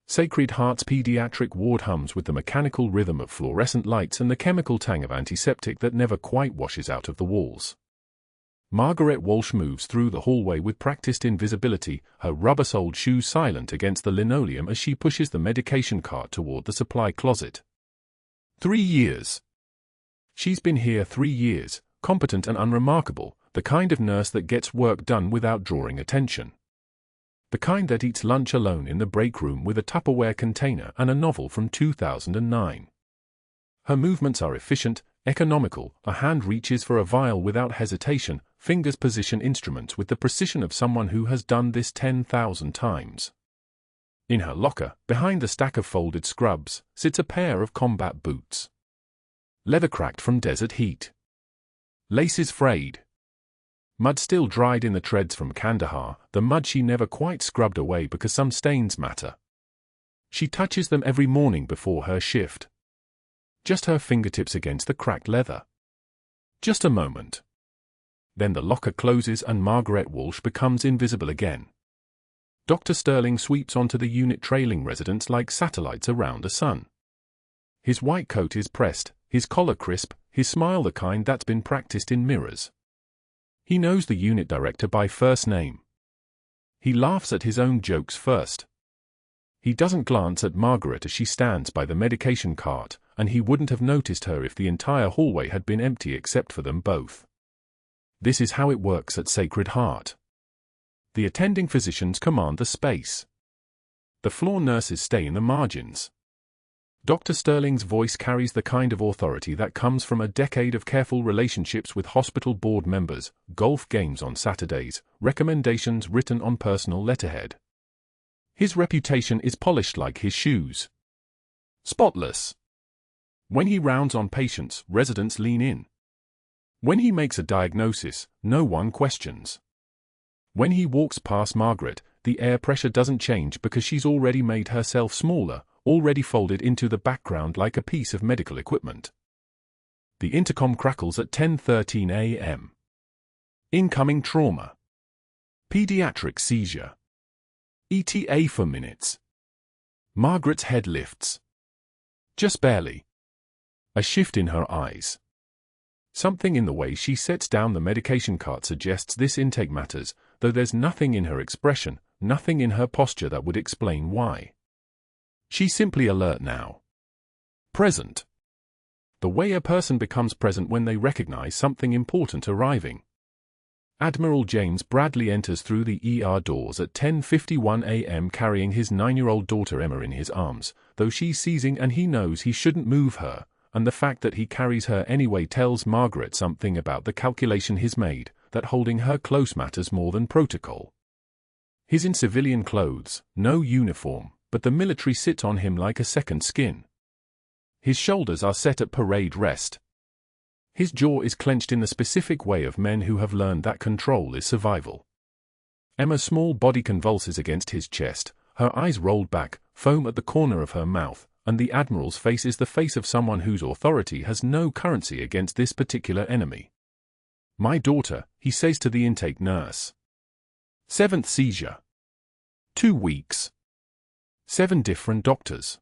Sacred Heart's pediatric ward hums with the mechanical rhythm of fluorescent lights and the chemical tang of antiseptic that never quite washes out of the walls. Margaret Walsh moves through the hallway with practiced invisibility, her rubber-soled shoes silent against the linoleum as she pushes the medication cart toward the supply closet. 3 years. She's been here 3 years, competent and unremarkable, the kind of nurse that gets work done without drawing attention. The kind that eats lunch alone in the break room with a Tupperware container and a novel from 2009. Her movements are efficient, economical, a hand reaches for a vial without hesitation, fingers position instruments with the precision of someone who has done this 10,000 times. In her locker, behind the stack of folded scrubs, sits a pair of combat boots. Leather cracked from desert heat. Laces frayed. Mud still dried in the treads from Kandahar, the mud she never quite scrubbed away because some stains matter. She touches them every morning before her shift. Just her fingertips against the cracked leather. Just a moment. Then the locker closes and Margaret Walsh becomes invisible again. Dr. Sterling sweeps onto the unit trailing residents like satellites around a sun. His white coat is pressed, his collar crisp, his smile the kind that's been practiced in mirrors. He knows the unit director by first name. He laughs at his own jokes first. He doesn't glance at Margaret as she stands by the medication cart, and he wouldn't have noticed her if the entire hallway had been empty except for them both. This is how it works at Sacred Heart. The attending physicians command the space. The floor nurses stay in the margins. Dr. Sterling's voice carries the kind of authority that comes from a decade of careful relationships with hospital board members, golf games on Saturdays, recommendations written on personal letterhead. His reputation is polished like his shoes. Spotless. When he rounds on patients, residents lean in. When he makes a diagnosis, no one questions. When he walks past Margaret, the air pressure doesn't change because she's already made herself smaller, already folded into the background like a piece of medical equipment. The intercom crackles at 10:13 a.m. Incoming trauma. Pediatric seizure. ETA for minutes. Margaret's head lifts. Just barely. A shift in her eyes. Something in the way she sets down the medication cart suggests this intake matters, though there's nothing in her expression, nothing in her posture that would explain why. She's simply alert now. Present. The way a person becomes present when they recognize something important arriving. Admiral James Bradley enters through the ER doors at 10:51 a.m. carrying his 9-year-old daughter Emma in his arms, though she's seizing and he knows he shouldn't move her, and the fact that he carries her anyway tells Margaret something about the calculation he's made, that holding her close matters more than protocol. He's in civilian clothes, no uniform, but the military sits on him like a second skin. His shoulders are set at parade rest. His jaw is clenched in the specific way of men who have learned that control is survival. Emma's small body convulses against his chest, her eyes rolled back, foam at the corner of her mouth, and the Admiral's face is the face of someone whose authority has no currency against this particular enemy. "My daughter," he says to the intake nurse. 7th seizure. 2 weeks. 7 different doctors.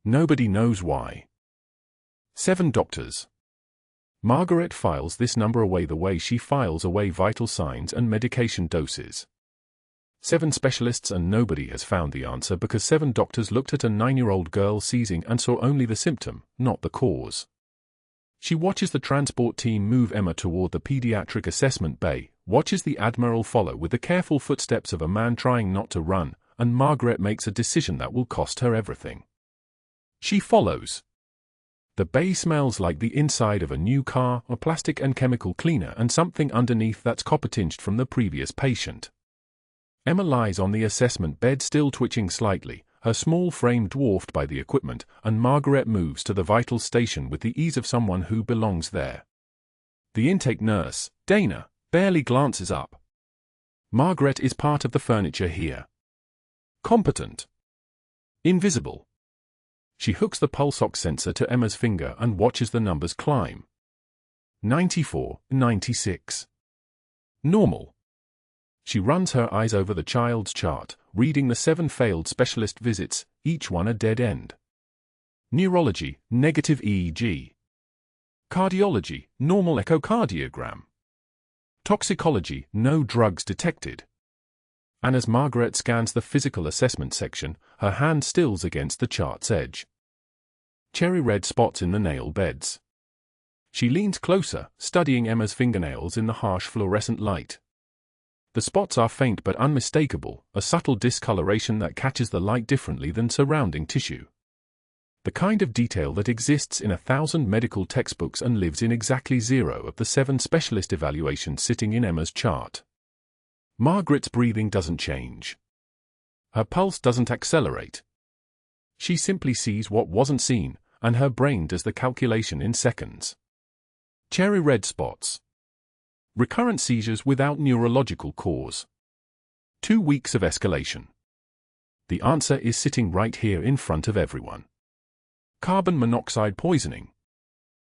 Nobody knows why. 7 doctors. Margaret files this number away the way she files away vital signs and medication doses. 7 specialists and nobody has found the answer because 7 doctors looked at a 9-year-old girl seizing and saw only the symptom, not the cause. She watches the transport team move Emma toward the pediatric assessment bay, watches the Admiral follow with the careful footsteps of a man trying not to run, and Margaret makes a decision that will cost her everything. She follows. The bay smells like the inside of a new car, a plastic and chemical cleaner and something underneath that's copper-tinged from the previous patient. Emma lies on the assessment bed still twitching slightly, her small frame dwarfed by the equipment, and Margaret moves to the vital station with the ease of someone who belongs there. The intake nurse, Dana, barely glances up. Margaret is part of the furniture here. Competent. Invisible. She hooks the pulse ox sensor to Emma's finger and watches the numbers climb. 94, 96. Normal. She runs her eyes over the child's chart, reading the 7 failed specialist visits, each one a dead end. Neurology, negative EEG. Cardiology, normal echocardiogram. Toxicology, no drugs detected. And as Margaret scans the physical assessment section, her hand stills against the chart's edge. Cherry red spots in the nail beds. She leans closer, studying Emma's fingernails in the harsh fluorescent light. The spots are faint but unmistakable, a subtle discoloration that catches the light differently than surrounding tissue. The kind of detail that exists in 1,000 medical textbooks and lives in exactly 0 of the 7 specialist evaluations sitting in Emma's chart. Margaret's breathing doesn't change. Her pulse doesn't accelerate. She simply sees what wasn't seen, and her brain does the calculation in seconds. Cherry red spots. Recurrent seizures without neurological cause. 2 weeks of escalation. The answer is sitting right here in front of everyone. Carbon monoxide poisoning.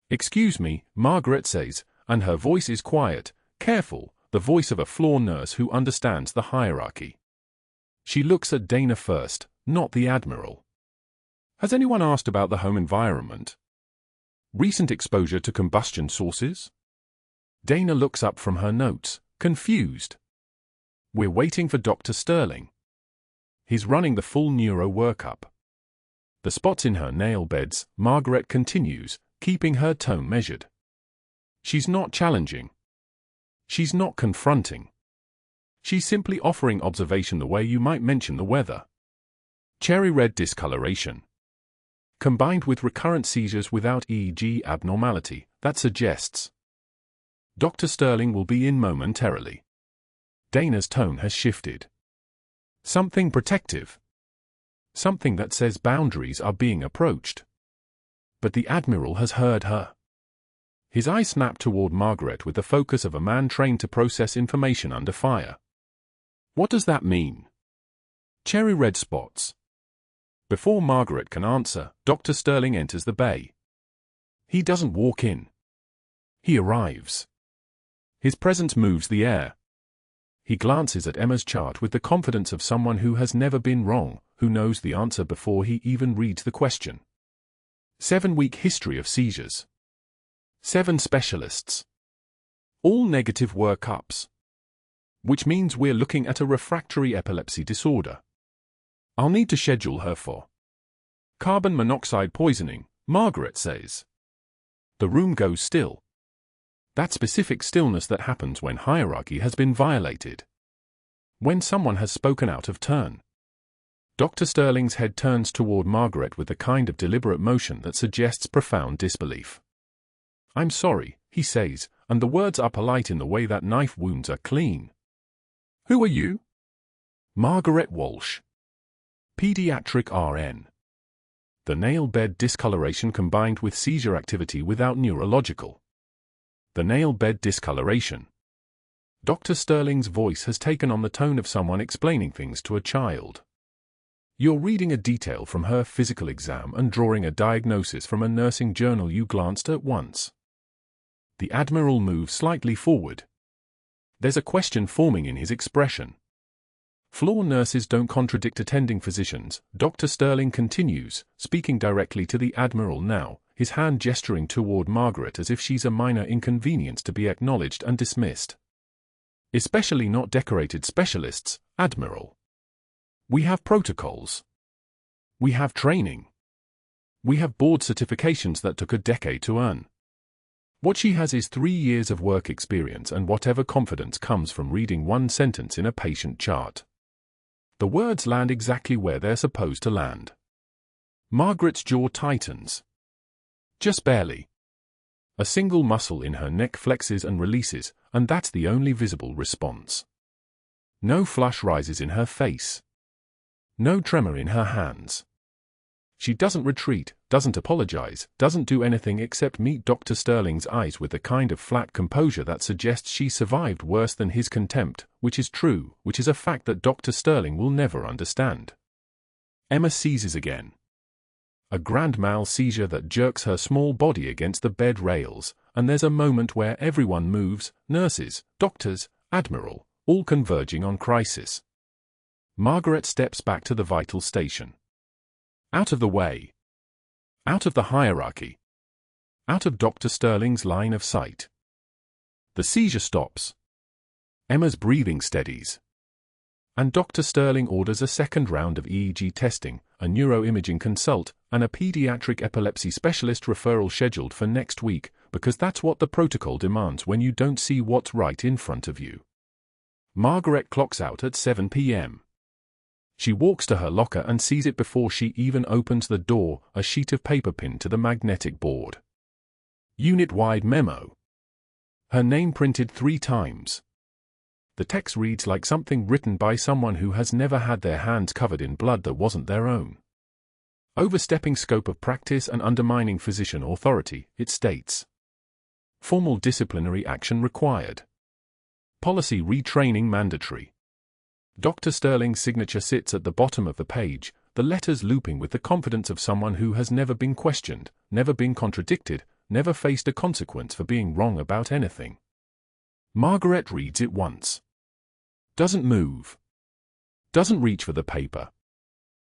"Excuse me," Margaret says, and her voice is quiet, careful, the voice of a floor nurse who understands the hierarchy. She looks at Dana first, not the Admiral. "Has anyone asked about the home environment? Recent exposure to combustion sources?" Dana looks up from her notes, confused. "We're waiting for Dr. Sterling. He's running the full neuro workup." The spots in her nail beds, Margaret continues, keeping her tone measured. She's not challenging. She's not confronting. She's simply offering observation the way you might mention the weather. Cherry red discoloration. Combined with recurrent seizures without EEG abnormality, that suggests Dr. Sterling will be in momentarily. Dana's tone has shifted. Something protective. Something that says boundaries are being approached. But the Admiral has heard her. His eyes snap toward Margaret with the focus of a man trained to process information under fire. "What does that mean?" Cherry red spots. Before Margaret can answer, Dr. Sterling enters the bay. He doesn't walk in. He arrives. His presence moves the air. He glances at Emma's chart with the confidence of someone who has never been wrong, who knows the answer before he even reads the question. 7-week history of seizures. 7 specialists. All negative workups. Which means we're looking at a refractory epilepsy disorder. I'll need to schedule her for carbon monoxide poisoning, Margaret says. The room goes still. That specific stillness that happens when hierarchy has been violated. When someone has spoken out of turn. Dr. Sterling's head turns toward Margaret with the kind of deliberate motion that suggests profound disbelief. "I'm sorry," he says, and the words are polite in the way that knife wounds are clean. "Who are you?" "Margaret Walsh. Pediatric RN." The nail bed discoloration combined with seizure activity without neurological. The nail bed discoloration. Dr. Sterling's voice has taken on the tone of someone explaining things to a child. You're reading a detail from her physical exam and drawing a diagnosis from a nursing journal you glanced at once. The Admiral moves slightly forward. There's a question forming in his expression. Floor nurses don't contradict attending physicians, Dr. Sterling continues, speaking directly to the Admiral now, his hand gesturing toward Margaret as if she's a minor inconvenience to be acknowledged and dismissed. Especially not decorated specialists, Admiral. We have protocols. We have training. We have board certifications that took a decade to earn. What she has is 3 years of work experience and whatever confidence comes from reading one sentence in a patient chart. The words land exactly where they're supposed to land. Margaret's jaw tightens. Just barely. A single muscle in her neck flexes and releases, and that's the only visible response. No flush rises in her face. No tremor in her hands. She doesn't retreat, doesn't apologize, doesn't do anything except meet Dr. Sterling's eyes with the kind of flat composure that suggests she survived worse than his contempt, which is true, which is a fact that Dr. Sterling will never understand. Emma seizes again. A grand mal seizure that jerks her small body against the bed rails, and there's a moment where everyone moves, nurses, doctors, Admiral, all converging on crisis. Margaret steps back to the vital station. Out of the way. Out of the hierarchy. Out of Dr. Sterling's line of sight. The seizure stops. Emma's breathing steadies. And Dr. Sterling orders a second round of EEG testing, a neuroimaging consult, and a pediatric epilepsy specialist referral scheduled for next week, because that's what the protocol demands when you don't see what's right in front of you. Margaret clocks out at 7 p.m. She walks to her locker and sees it before she even opens the door, a sheet of paper pinned to the magnetic board. Unit-wide memo. Her name printed 3 times. The text reads like something written by someone who has never had their hands covered in blood that wasn't their own. Overstepping scope of practice and undermining physician authority, it states. Formal disciplinary action required. Policy retraining mandatory. Dr. Sterling's signature sits at the bottom of the page, the letters looping with the confidence of someone who has never been questioned, never been contradicted, never faced a consequence for being wrong about anything. Margaret reads it once. Doesn't move. Doesn't reach for the paper.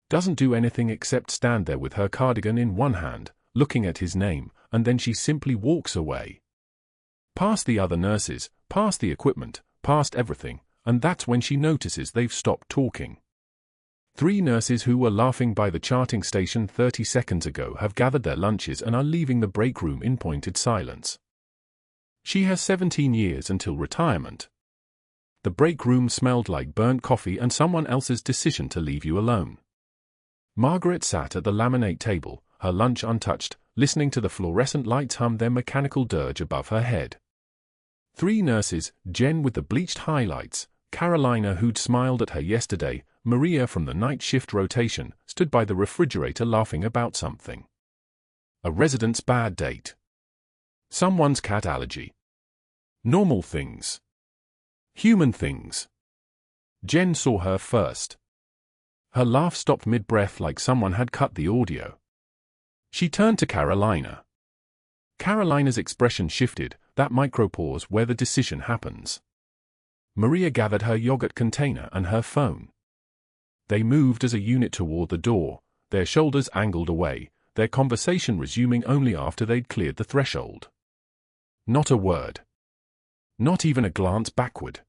Doesn't do anything except stand there with her cardigan in one hand, looking at his name, and then she simply walks away. Past the other nurses, past the equipment, past everything, and that's when she notices they've stopped talking. 3 nurses who were laughing by the charting station 30 seconds ago have gathered their lunches and are leaving the break room in pointed silence. She has 17 years until retirement. The break room smelled like burnt coffee and someone else's decision to leave you alone. Margaret sat at the laminate table, her lunch untouched, listening to the fluorescent lights hum their mechanical dirge above her head. 3 nurses, Jen with the bleached highlights, Carolina who'd smiled at her yesterday, Maria from the night shift rotation, stood by the refrigerator laughing about something. A resident's bad date. Someone's cat allergy. Normal things. Human things. Jen saw her first. Her laugh stopped mid-breath like someone had cut the audio. She turned to Carolina. Carolina's expression shifted, that micropause where the decision happens. Maria gathered her yogurt container and her phone. They moved as a unit toward the door, their shoulders angled away, their conversation resuming only after they'd cleared the threshold. Not a word. Not even a glance backward.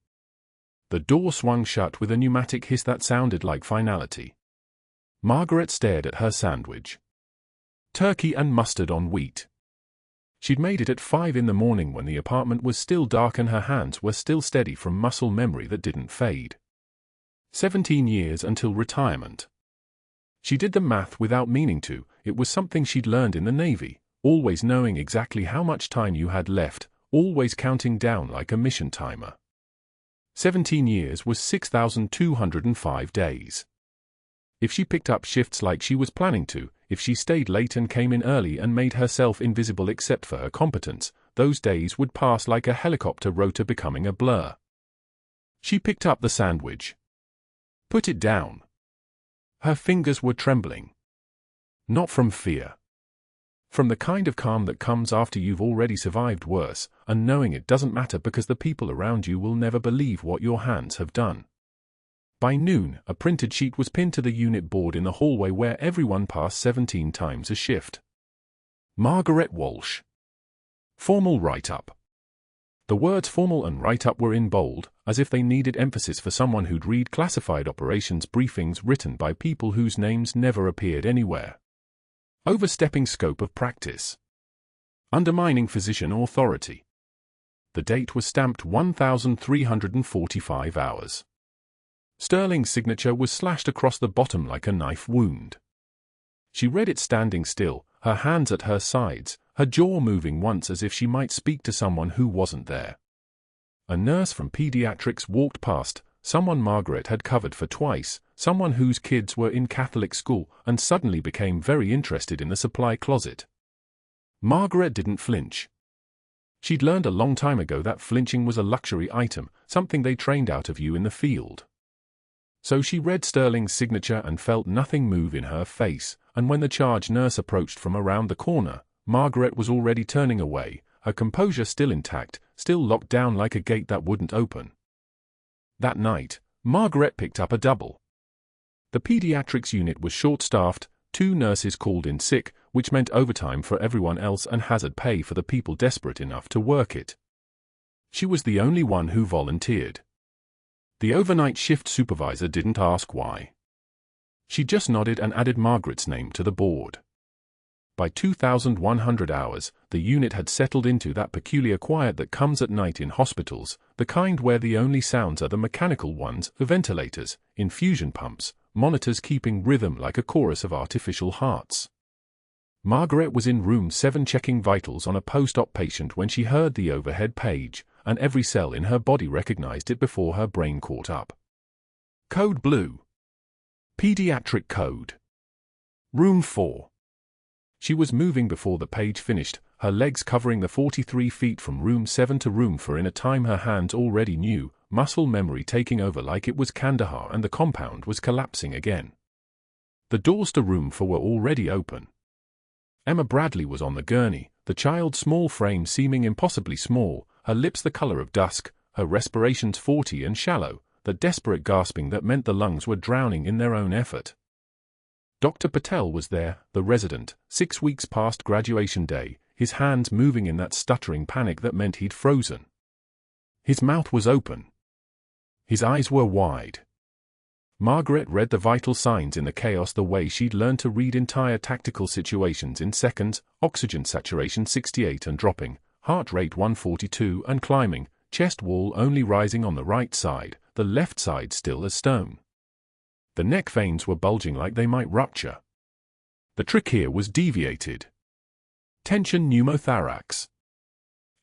The door swung shut with a pneumatic hiss that sounded like finality. Margaret stared at her sandwich. Turkey and mustard on wheat. She'd made it at 5 in the morning when the apartment was still dark and her hands were still steady from muscle memory that didn't fade. 17 years until retirement. She did the math without meaning to, it was something she'd learned in the Navy, always knowing exactly how much time you had left, always counting down like a mission timer. 17 years was 6,205 days. If she picked up shifts like she was planning to, if she stayed late and came in early and made herself invisible except for her competence, those days would pass like a helicopter rotor becoming a blur. She picked up the sandwich. Put it down. Her fingers were trembling. Not from fear. From the kind of calm that comes after you've already survived worse, and knowing it doesn't matter because the people around you will never believe what your hands have done. By noon, a printed sheet was pinned to the unit board in the hallway where everyone passed 17 times a shift. Margaret Walsh. Formal write-up. The words formal and write-up were in bold, as if they needed emphasis for someone who'd read classified operations briefings written by people whose names never appeared anywhere. Overstepping scope of practice. Undermining physician authority. The date was stamped 1,345 hours. Sterling's signature was slashed across the bottom like a knife wound. She read it standing still, her hands at her sides, her jaw moving once as if she might speak to someone who wasn't there. A nurse from pediatrics walked past, someone Margaret had covered for twice, someone whose kids were in Catholic school, and suddenly became very interested in the supply closet. Margaret didn't flinch. She'd learned a long time ago that flinching was a luxury item, something they trained out of you in the field. So she read Sterling's signature and felt nothing move in her face, and when the charge nurse approached from around the corner, Margaret was already turning away, her composure still intact, still locked down like a gate that wouldn't open. That night, Margaret picked up a double. The pediatrics unit was short-staffed, 2 nurses called in sick, which meant overtime for everyone else and hazard pay for the people desperate enough to work it. She was the only one who volunteered. The overnight shift supervisor didn't ask why. She just nodded and added Margaret's name to the board. By 2,100 hours, the unit had settled into that peculiar quiet that comes at night in hospitals, the kind where the only sounds are the mechanical ones, the ventilators, infusion pumps, monitors keeping rhythm like a chorus of artificial hearts. Margaret was in room 7 checking vitals on a post-op patient when she heard the overhead page, and every cell in her body recognized it before her brain caught up. Code blue. Pediatric code. Room 4. She was moving before the page finished, her legs covering the 43 feet from room 7 to room 4 in a time her hands already knew, muscle memory taking over like it was Kandahar and the compound was collapsing again. The doors to room 4 were already open. Emma Bradley was on the gurney, the child's small frame seeming impossibly small, her lips the color of dusk, her respirations 40 and shallow, the desperate gasping that meant the lungs were drowning in their own effort. Dr. Patel was there, the resident, 6 weeks past graduation day, his hands moving in that stuttering panic that meant he'd frozen. His mouth was open. His eyes were wide. Margaret read the vital signs in the chaos the way she'd learned to read entire tactical situations in seconds: oxygen saturation 68 and dropping, heart rate 142 and climbing, chest wall only rising on the right side, the left side still as stone. The neck veins were bulging like they might rupture. The trachea was deviated. Tension pneumothorax.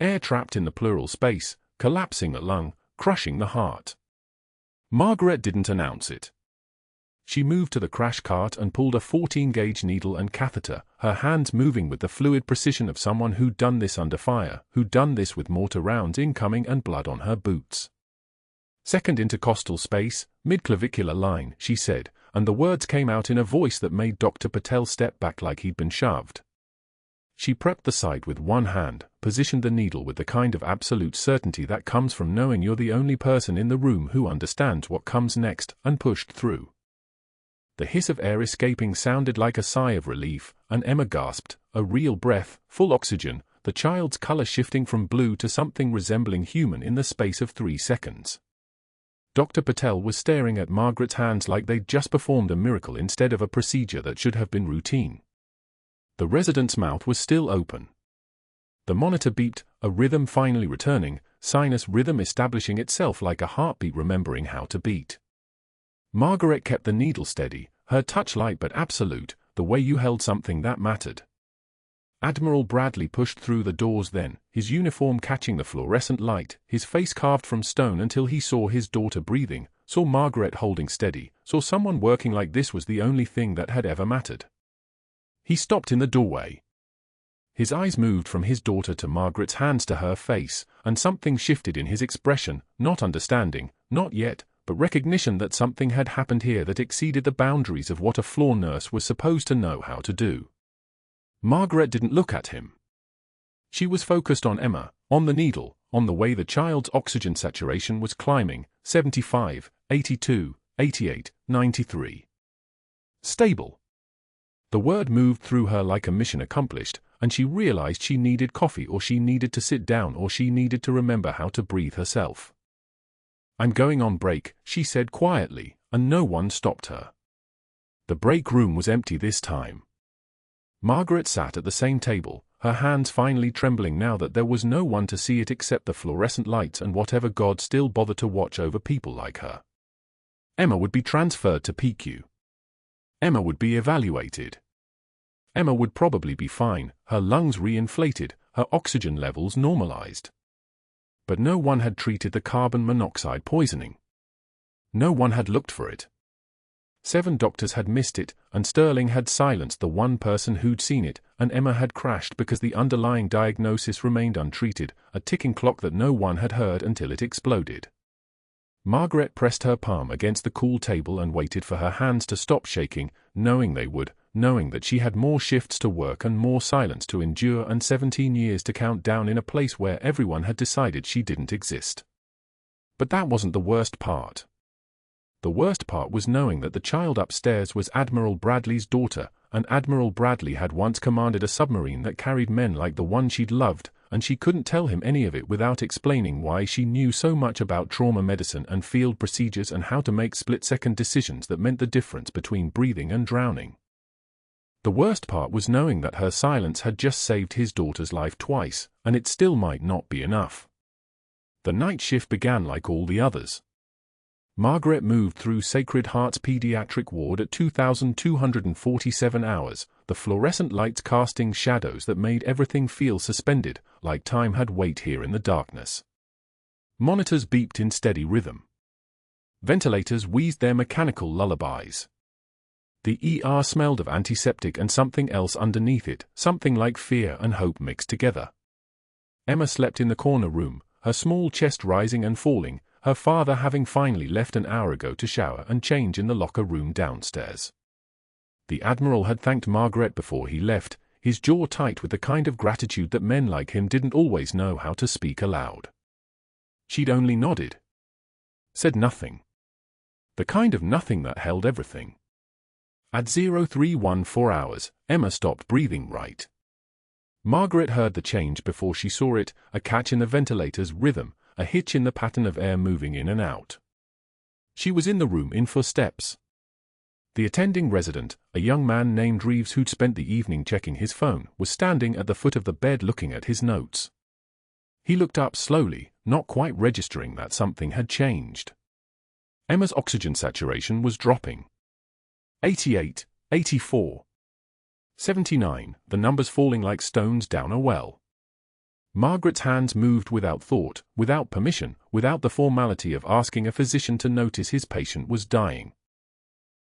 Air trapped in the pleural space, collapsing the lung, crushing the heart. Margaret didn't announce it. She moved to the crash cart and pulled a 14-gauge needle and catheter, her hands moving with the fluid precision of someone who'd done this under fire, who'd done this with mortar rounds incoming and blood on her boots. Second intercostal space, mid-clavicular line, she said, and the words came out in a voice that made Dr. Patel step back like he'd been shoved. She prepped the site with one hand, positioned the needle with the kind of absolute certainty that comes from knowing you're the only person in the room who understands what comes next, and pushed through. The hiss of air escaping sounded like a sigh of relief, and Emma gasped, a real breath, full oxygen, the child's color shifting from blue to something resembling human in the space of 3 seconds. Dr. Patel was staring at Margaret's hands like they'd just performed a miracle instead of a procedure that should have been routine. The resident's mouth was still open. The monitor beeped, a rhythm finally returning, sinus rhythm establishing itself like a heartbeat remembering how to beat. Margaret kept the needle steady, her touch light but absolute, the way you held something that mattered. Admiral Bradley pushed through the doors then, his uniform catching the fluorescent light, his face carved from stone until he saw his daughter breathing, saw Margaret holding steady, saw someone working like this was the only thing that had ever mattered. He stopped in the doorway. His eyes moved from his daughter to Margaret's hands to her face, and something shifted in his expression, not understanding, not yet, but recognition that something had happened here that exceeded the boundaries of what a floor nurse was supposed to know how to do. Margaret didn't look at him. She was focused on Emma, on the needle, on the way the child's oxygen saturation was climbing, 75, 82, 88, 93. Stable. The word moved through her like a mission accomplished, and she realized she needed coffee or she needed to sit down or she needed to remember how to breathe herself. "I'm going on break," she said quietly, and no one stopped her. The break room was empty this time. Margaret sat at the same table, her hands finally trembling now that there was no one to see it except the fluorescent lights and whatever God still bothered to watch over people like her. Emma would be transferred to PQ. Emma would be evaluated. Emma would probably be fine, her lungs reinflated, her oxygen levels normalized. But no one had treated the carbon monoxide poisoning. No one had looked for it. 7 doctors had missed it, and Sterling had silenced the one person who'd seen it, and Emma had crashed because the underlying diagnosis remained untreated, a ticking clock that no one had heard until it exploded. Margaret pressed her palm against the cool table and waited for her hands to stop shaking, knowing they would, knowing that she had more shifts to work and more silence to endure and 17 years to count down in a place where everyone had decided she didn't exist. But that wasn't the worst part. The worst part was knowing that the child upstairs was Admiral Bradley's daughter, and Admiral Bradley had once commanded a submarine that carried men like the one she'd loved, and she couldn't tell him any of it without explaining why she knew so much about trauma medicine and field procedures and how to make split-second decisions that meant the difference between breathing and drowning. The worst part was knowing that her silence had just saved his daughter's life twice, and it still might not be enough. The night shift began like all the others. Margaret moved through Sacred Heart's pediatric ward at 2,247 hours, the fluorescent lights casting shadows that made everything feel suspended, like time had wait here in the darkness. Monitors beeped in steady rhythm. Ventilators wheezed their mechanical lullabies. The ER smelled of antiseptic and something else underneath it, something like fear and hope mixed together. Emma slept in the corner room, her small chest rising and falling, her father having finally left an hour ago to shower and change in the locker room downstairs. The Admiral had thanked Margaret before he left, his jaw tight with the kind of gratitude that men like him didn't always know how to speak aloud. She'd only nodded. Said nothing. The kind of nothing that held everything. At 0314 hours, Emma stopped breathing right. Margaret heard the change before she saw it, a catch in the ventilator's rhythm, a hitch in the pattern of air moving in and out. She was in the room in footsteps. The attending resident, a young man named Reeves who'd spent the evening checking his phone, was standing at the foot of the bed looking at his notes. He looked up slowly, not quite registering that something had changed. Emma's oxygen saturation was dropping. 88, 84. 79, the numbers falling like stones down a well. Margaret's hands moved without thought, without permission, without the formality of asking a physician to notice his patient was dying.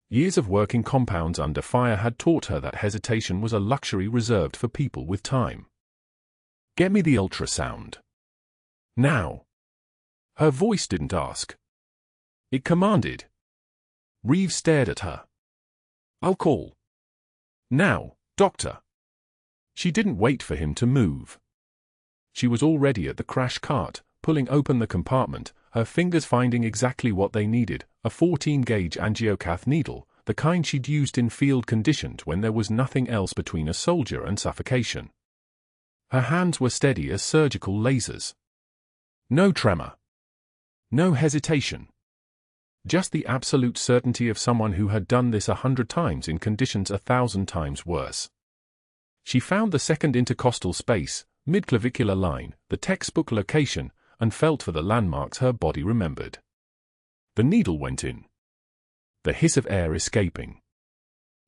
Years of working compounds under fire had taught her that hesitation was a luxury reserved for people with time. "Get me the ultrasound. Now." Her voice didn't ask. It commanded. Reeves stared at her. "I'll call. Now, doctor." She didn't wait for him to move. She was already at the crash cart, pulling open the compartment, her fingers finding exactly what they needed, a 14-gauge angiocath needle, the kind she'd used in field conditions when there was nothing else between a soldier and suffocation. Her hands were steady as surgical lasers. No tremor. No hesitation. Just the absolute certainty of someone who had done this 100 times in conditions 1,000 times worse. She found the second intercostal space, midclavicular line, the textbook location, and felt for the landmarks her body remembered. The needle went in. The hiss of air escaping.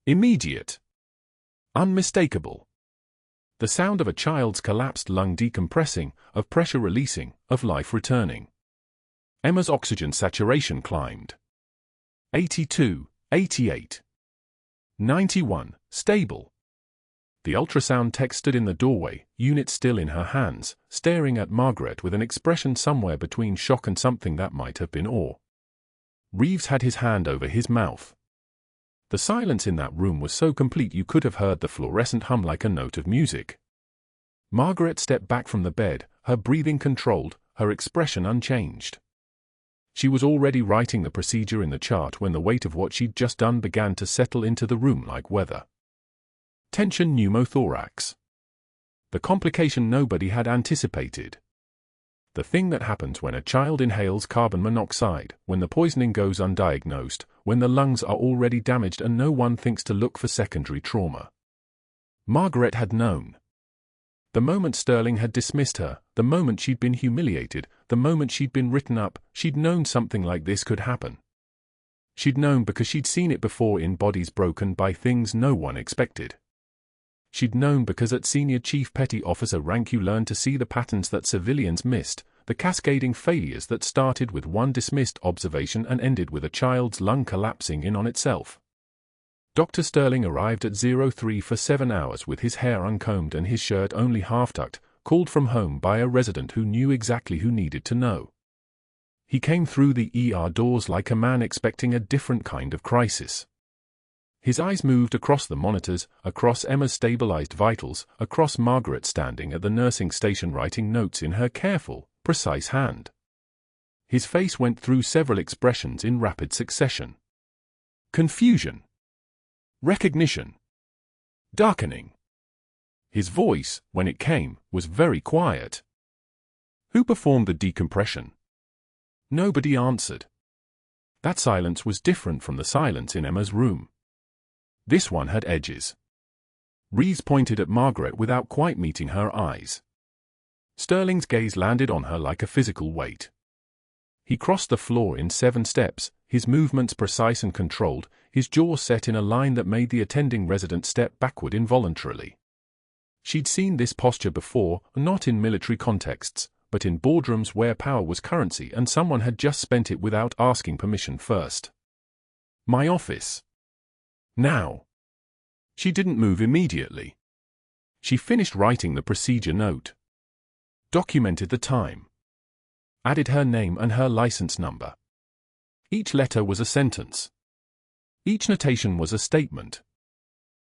Immediate. Unmistakable. The sound of a child's collapsed lung decompressing, of pressure releasing, of life returning. Emma's oxygen saturation climbed. 82, 88. 91, stable. The ultrasound tech stood in the doorway, unit still in her hands, staring at Margaret with an expression somewhere between shock and something that might have been awe. Reeves had his hand over his mouth. The silence in that room was so complete you could have heard the fluorescent hum like a note of music. Margaret stepped back from the bed, her breathing controlled, her expression unchanged. She was already writing the procedure in the chart when the weight of what she'd just done began to settle into the room like weather. Tension pneumothorax. The complication nobody had anticipated. The thing that happens when a child inhales carbon monoxide, when the poisoning goes undiagnosed, when the lungs are already damaged and no one thinks to look for secondary trauma. Margaret had known. The moment Sterling had dismissed her, the moment she'd been humiliated, the moment she'd been written up, she'd known something like this could happen. She'd known because she'd seen it before in bodies broken by things no one expected. She'd known because at senior chief petty officer rank you learned to see the patterns that civilians missed, the cascading failures that started with one dismissed observation and ended with a child's lung collapsing in on itself. Dr. Sterling arrived at 03 for 7 hours with his hair uncombed and his shirt only half-tucked, called from home by a resident who knew exactly who needed to know. He came through the ER doors like a man expecting a different kind of crisis. His eyes moved across the monitors, across Emma's stabilized vitals, across Margaret standing at the nursing station writing notes in her careful, precise hand. His face went through several expressions in rapid succession. Confusion. Recognition. Darkening. His voice, when it came, was very quiet. Who performed the decompression? Nobody answered. That silence was different from the silence in Emma's room. This one had edges. Rees pointed at Margaret without quite meeting her eyes. Sterling's gaze landed on her like a physical weight. He crossed the floor in 7 steps, his movements precise and controlled, his jaw set in a line that made the attending resident step backward involuntarily. She'd seen this posture before, not in military contexts, but in boardrooms where power was currency and someone had just spent it without asking permission first. My office. Now. She didn't move immediately. She finished writing the procedure note. Documented the time. Added her name and her license number. Each letter was a sentence. Each notation was a statement.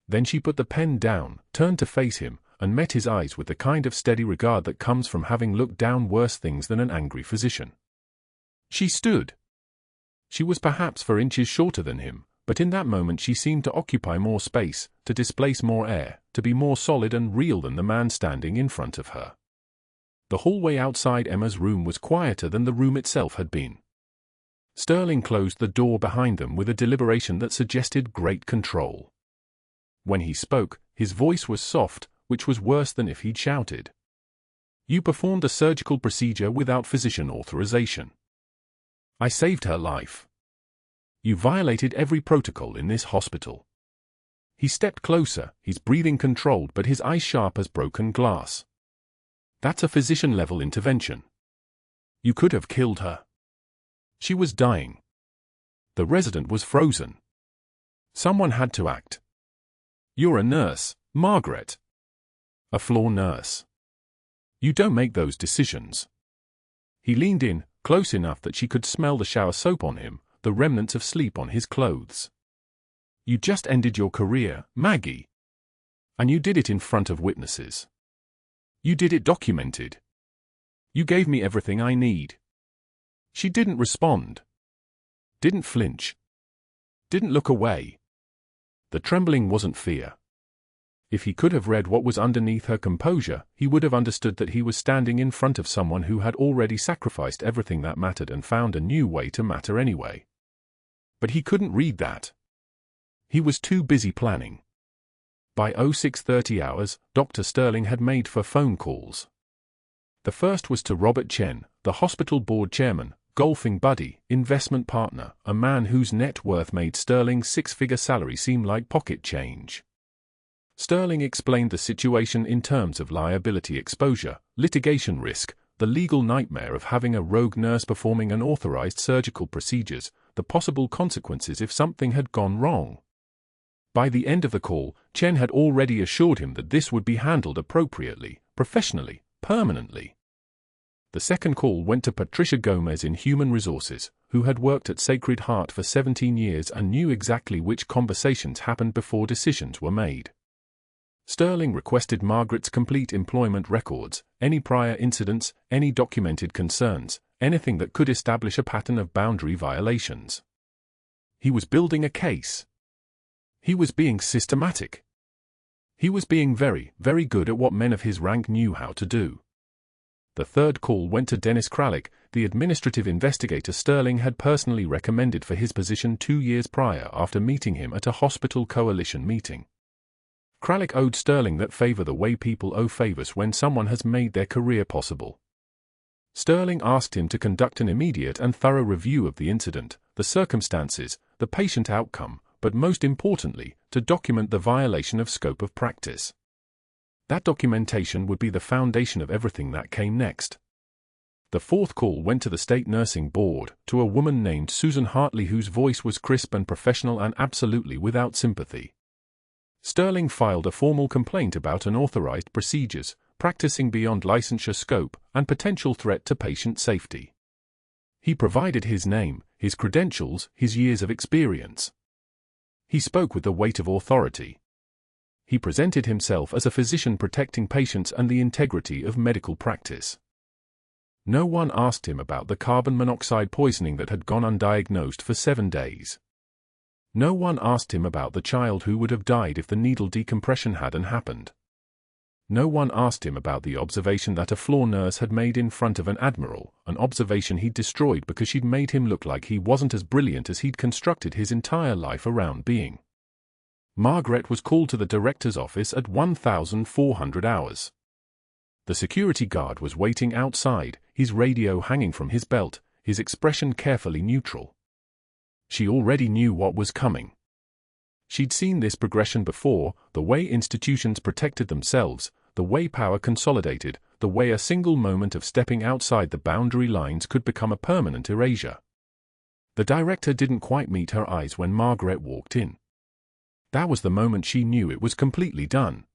Then she put the pen down, turned to face him, and met his eyes with the kind of steady regard that comes from having looked down worse things than an angry physician. She stood. She was perhaps 4 inches shorter than him, but in that moment she seemed to occupy more space, to displace more air, to be more solid and real than the man standing in front of her. The hallway outside Emma's room was quieter than the room itself had been. Sterling closed the door behind them with a deliberation that suggested great control. When he spoke, his voice was soft, which was worse than if he'd shouted. You performed a surgical procedure without physician authorization. I saved her life. You violated every protocol in this hospital. He stepped closer, his breathing controlled but his eyes sharp as broken glass. That's a physician-level intervention. You could have killed her. She was dying. The resident was frozen. Someone had to act. You're a nurse, Margaret. A floor nurse. You don't make those decisions. He leaned in, close enough that she could smell the shower soap on him, the remnants of sleep on his clothes. You just ended your career, Maggie. And you did it in front of witnesses. You did it documented. You gave me everything I need. She didn't respond. Didn't flinch. Didn't look away. The trembling wasn't fear. If he could have read what was underneath her composure, he would have understood that he was standing in front of someone who had already sacrificed everything that mattered and found a new way to matter anyway. But he couldn't read that. He was too busy planning. By 06:30 hours, Dr. Sterling had made 4 phone calls. The first was to Robert Chen, the hospital board chairman, golfing buddy, investment partner, a man whose net worth made Sterling's 6-figure salary seem like pocket change. Sterling explained the situation in terms of liability exposure, litigation risk, the legal nightmare of having a rogue nurse performing unauthorized surgical procedures, the possible consequences if something had gone wrong. By the end of the call, Chen had already assured him that this would be handled appropriately, professionally, permanently. The second call went to Patricia Gomez in Human Resources, who had worked at Sacred Heart for 17 years and knew exactly which conversations happened before decisions were made. Sterling requested Margaret's complete employment records, any prior incidents, any documented concerns, anything that could establish a pattern of boundary violations. He was building a case. He was being systematic. He was being very, very good at what men of his rank knew how to do. The third call went to Dennis Kralik, the administrative investigator Sterling had personally recommended for his position 2 years prior after meeting him at a hospital coalition meeting. Kralik owed Sterling that favor the way people owe favors when someone has made their career possible. Sterling asked him to conduct an immediate and thorough review of the incident, the circumstances, the patient outcome, but most importantly, to document the violation of scope of practice. That documentation would be the foundation of everything that came next. The fourth call went to the State Nursing Board, to a woman named Susan Hartley whose voice was crisp and professional and absolutely without sympathy. Sterling filed a formal complaint about unauthorized procedures, practicing beyond licensure scope, and potential threat to patient safety. He provided his name, his credentials, his years of experience. He spoke with the weight of authority. He presented himself as a physician protecting patients and the integrity of medical practice. No one asked him about the carbon monoxide poisoning that had gone undiagnosed for 7 days. No one asked him about the child who would have died if the needle decompression hadn't happened. No one asked him about the observation that a floor nurse had made in front of an admiral, an observation he'd destroyed because she'd made him look like he wasn't as brilliant as he'd constructed his entire life around being. Margaret was called to the director's office at 1,400 hours. The security guard was waiting outside, his radio hanging from his belt, his expression carefully neutral. She already knew what was coming. She'd seen this progression before, the way institutions protected themselves, the way power consolidated, the way a single moment of stepping outside the boundary lines could become a permanent erasure. The director didn't quite meet her eyes when Margaret walked in. That was the moment she knew it was completely done.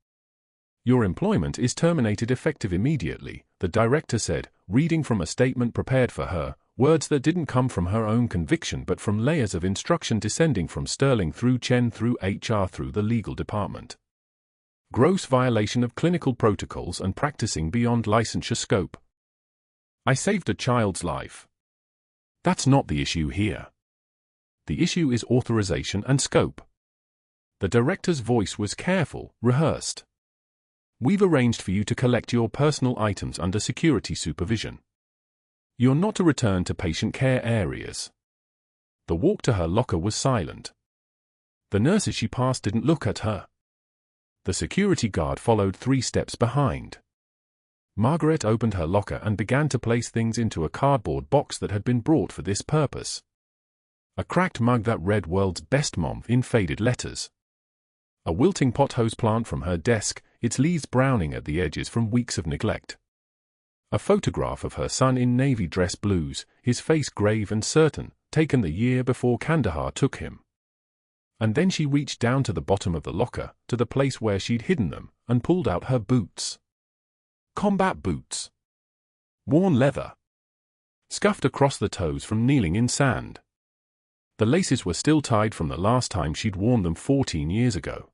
"Your employment is terminated effective immediately," the director said, reading from a statement prepared for her, words that didn't come from her own conviction but from layers of instruction descending from Sterling through Chen through HR through the legal department. Gross violation of clinical protocols and practicing beyond licensure scope. "I saved a child's life. That's not the issue here. The issue is authorization and scope." The director's voice was careful, rehearsed. "We've arranged for you to collect your personal items under security supervision. You're not to return to patient care areas." The walk to her locker was silent. The nurses she passed didn't look at her. The security guard followed 3 steps behind. Margaret opened her locker and began to place things into a cardboard box that had been brought for this purpose. A cracked mug that read "World's Best Mom" in faded letters. A wilting pothose plant from her desk, its leaves browning at the edges from weeks of neglect. A photograph of her son in navy dress blues, his face grave and certain, taken the year before Kandahar took him. And then she reached down to the bottom of the locker, to the place where she'd hidden them, and pulled out her boots. Combat boots. Worn leather. Scuffed across the toes from kneeling in sand. The laces were still tied from the last time she'd worn them 14 years ago.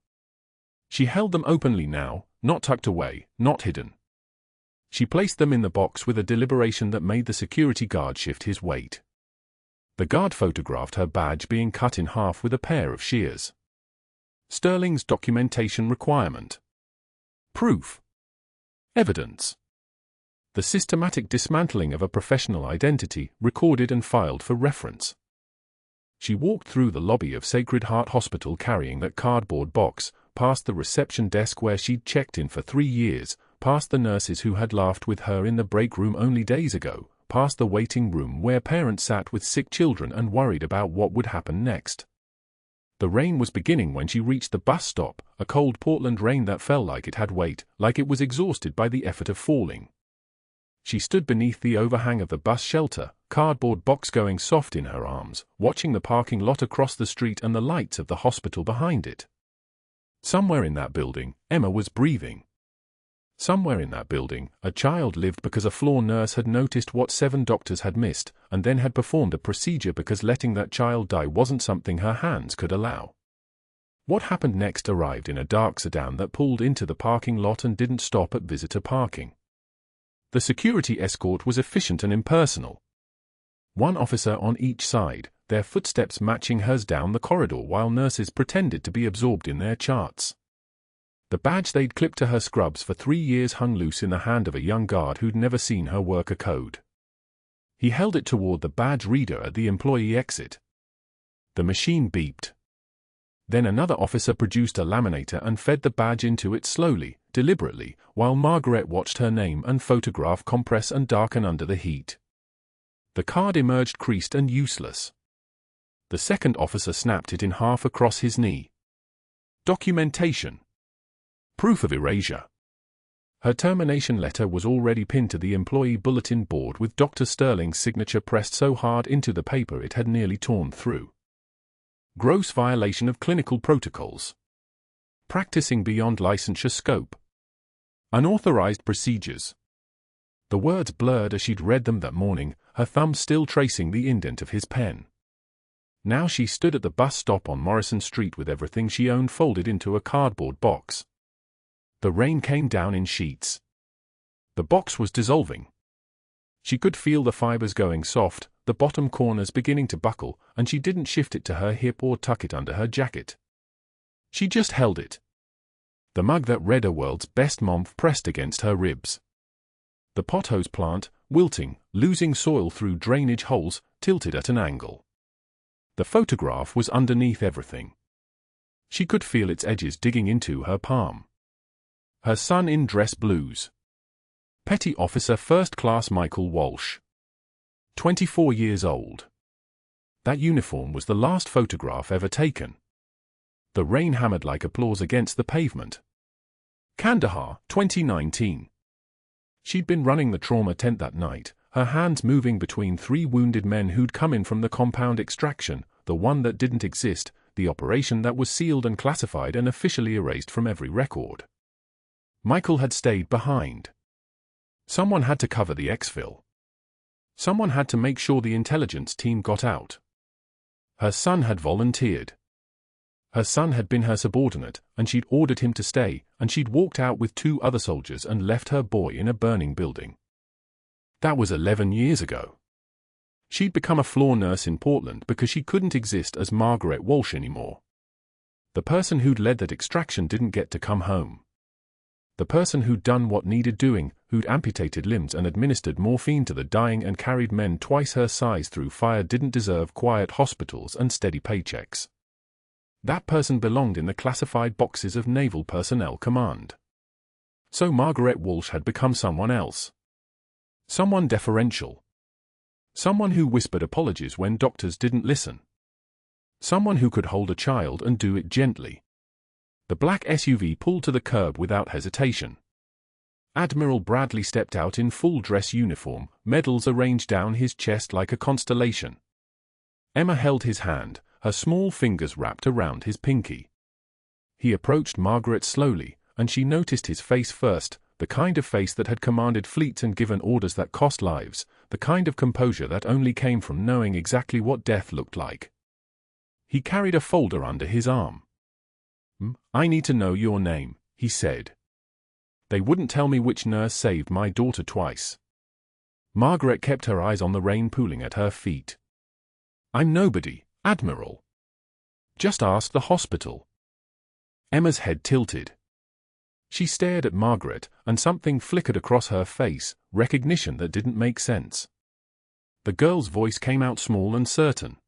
She held them openly now, not tucked away, not hidden. She placed them in the box with a deliberation that made the security guard shift his weight. The guard photographed her badge being cut in half with a pair of shears. Sterling's documentation requirement. Proof. Evidence. The systematic dismantling of a professional identity, recorded and filed for reference. She walked through the lobby of Sacred Heart Hospital carrying that cardboard box, past the reception desk where she'd checked in for 3 years, past the nurses who had laughed with her in the break room only days ago, past the waiting room where parents sat with sick children and worried about what would happen next. The rain was beginning when she reached the bus stop, a cold Portland rain that felt like it had weight, like it was exhausted by the effort of falling. She stood beneath the overhang of the bus shelter, cardboard box going soft in her arms, watching the parking lot across the street and the lights of the hospital behind it. Somewhere in that building, Emma was breathing. Somewhere in that building, a child lived because a floor nurse had noticed what 7 doctors had missed, and then had performed a procedure because letting that child die wasn't something her hands could allow. What happened next arrived in a dark sedan that pulled into the parking lot and didn't stop at visitor parking. The security escort was efficient and impersonal. 1 officer on each side, their footsteps matching hers down the corridor while nurses pretended to be absorbed in their charts. The badge they'd clipped to her scrubs for 3 years hung loose in the hand of a young guard who'd never seen her work a code. He held it toward the badge reader at the employee exit. The machine beeped. Then another officer produced a laminator and fed the badge into it slowly, deliberately, while Margaret watched her name and photograph compress and darken under the heat. The card emerged creased and useless. The second officer snapped it in half across his knee. Documentation. Proof of erasure. Her termination letter was already pinned to the employee bulletin board with Dr. Sterling's signature pressed so hard into the paper it had nearly torn through. Gross violation of clinical protocols. Practicing beyond licensure scope. Unauthorized procedures. The words blurred as she'd read them that morning, her thumb still tracing the indent of his pen. Now she stood at the bus stop on Morrison Street with everything she owned folded into a cardboard box. The rain came down in sheets. The box was dissolving. She could feel the fibers going soft, the bottom corners beginning to buckle, and she didn't shift it to her hip or tuck it under her jacket. She just held it. The mug that read a world's best month pressed against her ribs. The pothose plant, wilting, losing soil through drainage holes, tilted at an angle. The photograph was underneath everything. She could feel its edges digging into her palm. Her son in dress blues. Petty Officer First Class Michael Walsh. 24 years old. That uniform was the last photograph ever taken. The rain hammered like applause against the pavement. Kandahar, 2019. She'd been running the trauma tent that night, her hands moving between 3 wounded men who'd come in from the compound extraction, the one that didn't exist, the operation that was sealed and classified and officially erased from every record. Michael had stayed behind. Someone had to cover the exfil. Someone had to make sure the intelligence team got out. Her son had volunteered. Her son had been her subordinate, and she'd ordered him to stay, and she'd walked out with 2 other soldiers and left her boy in a burning building. That was 11 years ago. She'd become a floor nurse in Portland because she couldn't exist as Margaret Walsh anymore. The person who'd led that extraction didn't get to come home. The person who'd done what needed doing, who'd amputated limbs and administered morphine to the dying and carried men twice her size through fire didn't deserve quiet hospitals and steady paychecks. That person belonged in the classified boxes of Naval Personnel Command. So Margaret Walsh had become someone else. Someone deferential. Someone who whispered apologies when doctors didn't listen. Someone who could hold a child and do it gently. The black SUV pulled to the curb without hesitation. Admiral Bradley stepped out in full dress uniform, medals arranged down his chest like a constellation. Emma held his hand, her small fingers wrapped around his pinky. He approached Margaret slowly, and she noticed his face first, the kind of face that had commanded fleets and given orders that cost lives, the kind of composure that only came from knowing exactly what death looked like. He carried a folder under his arm. "I need to know your name," he said. "They wouldn't tell me which nurse saved my daughter twice." Margaret kept her eyes on the rain pooling at her feet. "I'm nobody, Admiral. Just ask the hospital." Emma's head tilted. She stared at Margaret, and something flickered across her face, recognition that didn't make sense. The girl's voice came out small and certain.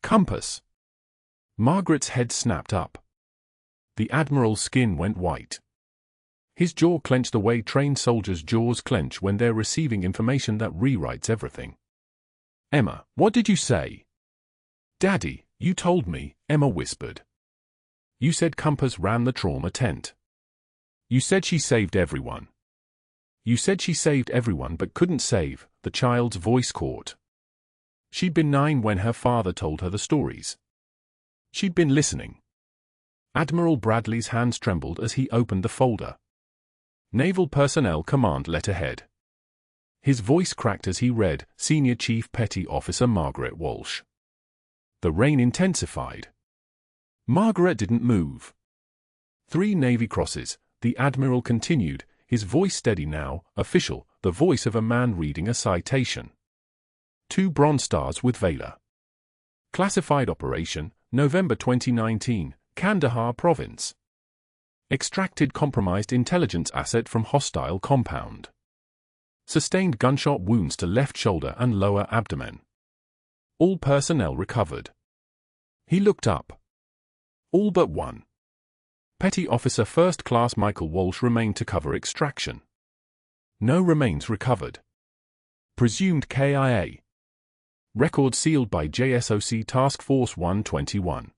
"Compass." Margaret's head snapped up. The Admiral's skin went white. His jaw clenched the way trained soldiers' jaws clench when they're receiving information that rewrites everything. "Emma, what did you say?" "Daddy, you told me," Emma whispered. "You said Compass ran the trauma tent. You said she saved everyone. You said she saved everyone but couldn't save," the child's voice caught. She'd been 9 when her father told her the stories. She'd been listening. Admiral Bradley's hands trembled as he opened the folder. Naval Personnel Command letterhead. His voice cracked as he read, Senior Chief Petty Officer Margaret Walsh. The rain intensified. Margaret didn't move. 3 Navy crosses, the Admiral continued, his voice steady now, official, the voice of a man reading a citation. 2 Bronze Stars with Valor. Classified Operation, November 2019, Kandahar Province. Extracted compromised intelligence asset from hostile compound. Sustained gunshot wounds to left shoulder and lower abdomen. All personnel recovered. He looked up. All but one. Petty Officer First Class Michael Walsh remained to cover extraction. No remains recovered. Presumed KIA. Record sealed by JSOC Task Force 121.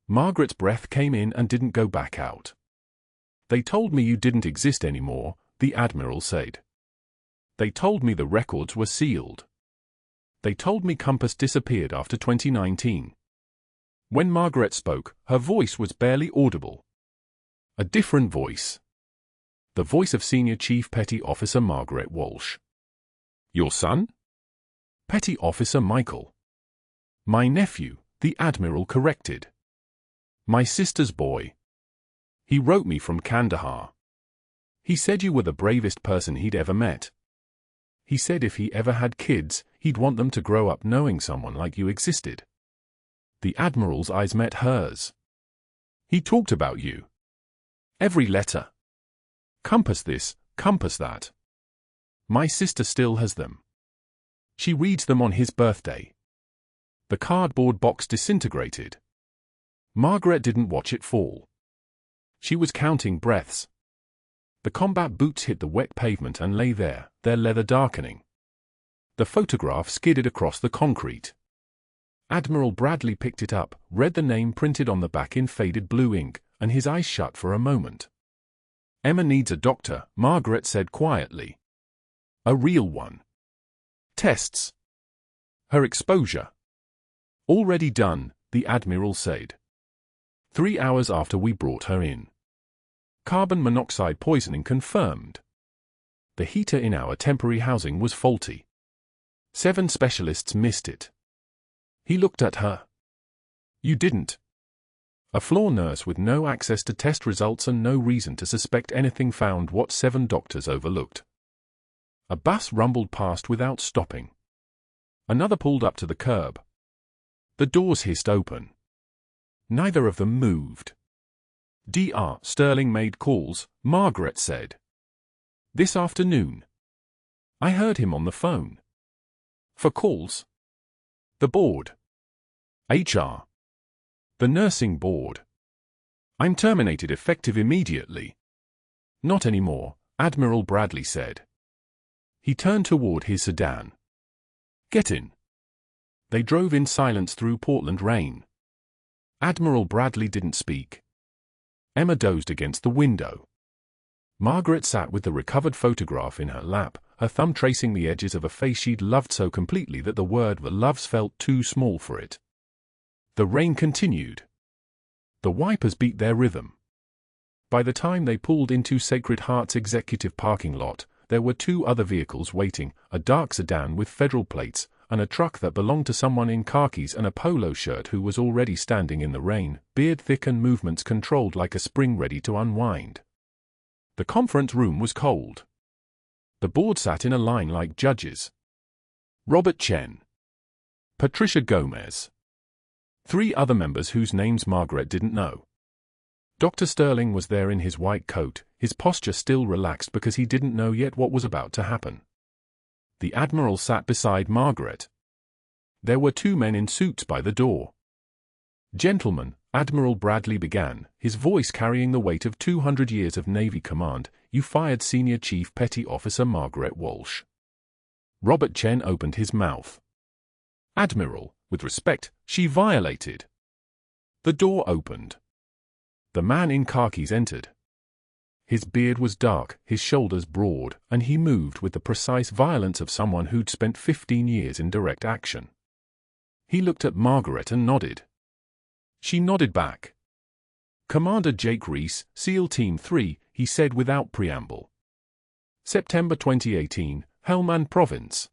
Margaret's breath came in and didn't go back out. "They told me you didn't exist anymore," the Admiral said. "They told me the records were sealed. They told me Compass disappeared after 2019. When Margaret spoke, her voice was barely audible. A different voice. The voice of Senior Chief Petty Officer Margaret Walsh. "Your son?" "Petty Officer Michael." "My nephew," the Admiral corrected. "My sister's boy. He wrote me from Kandahar. He said you were the bravest person he'd ever met." He said if he ever had kids, he'd want them to grow up knowing someone like you existed. The Admiral's eyes met hers. He talked about you. Every letter. Compass this, compass that. My sister still has them. She reads them on his birthday. The cardboard box disintegrated. Margaret didn't watch it fall. She was counting breaths. The combat boots hit the wet pavement and lay there, their leather darkening. The photograph skidded across the concrete. Admiral Bradley picked it up, read the name printed on the back in faded blue ink, and his eyes shut for a moment. Emma needs a doctor, Margaret said quietly. A real one. Tests. Her exposure. Already done, the Admiral said. 3 hours after we brought her in. Carbon monoxide poisoning confirmed. The heater in our temporary housing was faulty. 7 specialists missed it. He looked at her. You didn't. A floor nurse with no access to test results and no reason to suspect anything found what 7 doctors overlooked. A bus rumbled past without stopping. Another pulled up to the curb. The doors hissed open. Neither of them moved. Dr. Sterling made calls, Margaret said. This afternoon. I heard him on the phone. For calls? The board. HR. The nursing board. I'm terminated effective immediately. Not anymore, Admiral Bradley said. He turned toward his sedan. Get in. They drove in silence through Portland rain. Admiral Bradley didn't speak. Emma dozed against the window. Margaret sat with the recovered photograph in her lap, her thumb tracing the edges of a face she'd loved so completely that the word loves felt too small for it. The rain continued. The wipers beat their rhythm. By the time they pulled into Sacred Heart's executive parking lot, there were 2 other vehicles waiting, a dark sedan with federal plates, and a truck that belonged to someone in khakis and a polo shirt who was already standing in the rain, beard thick and movements controlled like a spring ready to unwind. The conference room was cold. The board sat in a line like judges. Robert Chen. Patricia Gomez. 3 other members whose names Margaret didn't know. Dr. Sterling was there in his white coat, his posture still relaxed because he didn't know yet what was about to happen. The Admiral sat beside Margaret. There were 2 men in suits by the door. Gentlemen, Admiral Bradley began, his voice carrying the weight of 200 years of Navy command, you fired Senior Chief Petty Officer Margaret Walsh. Robert Chen opened his mouth. Admiral, with respect, she violated. The door opened. The man in khakis entered. His beard was dark, his shoulders broad, and he moved with the precise violence of someone who'd spent 15 years in direct action. He looked at Margaret and nodded. She nodded back. Commander Jake Reese, SEAL Team 3, he said without preamble. September 2018, Helmand Province.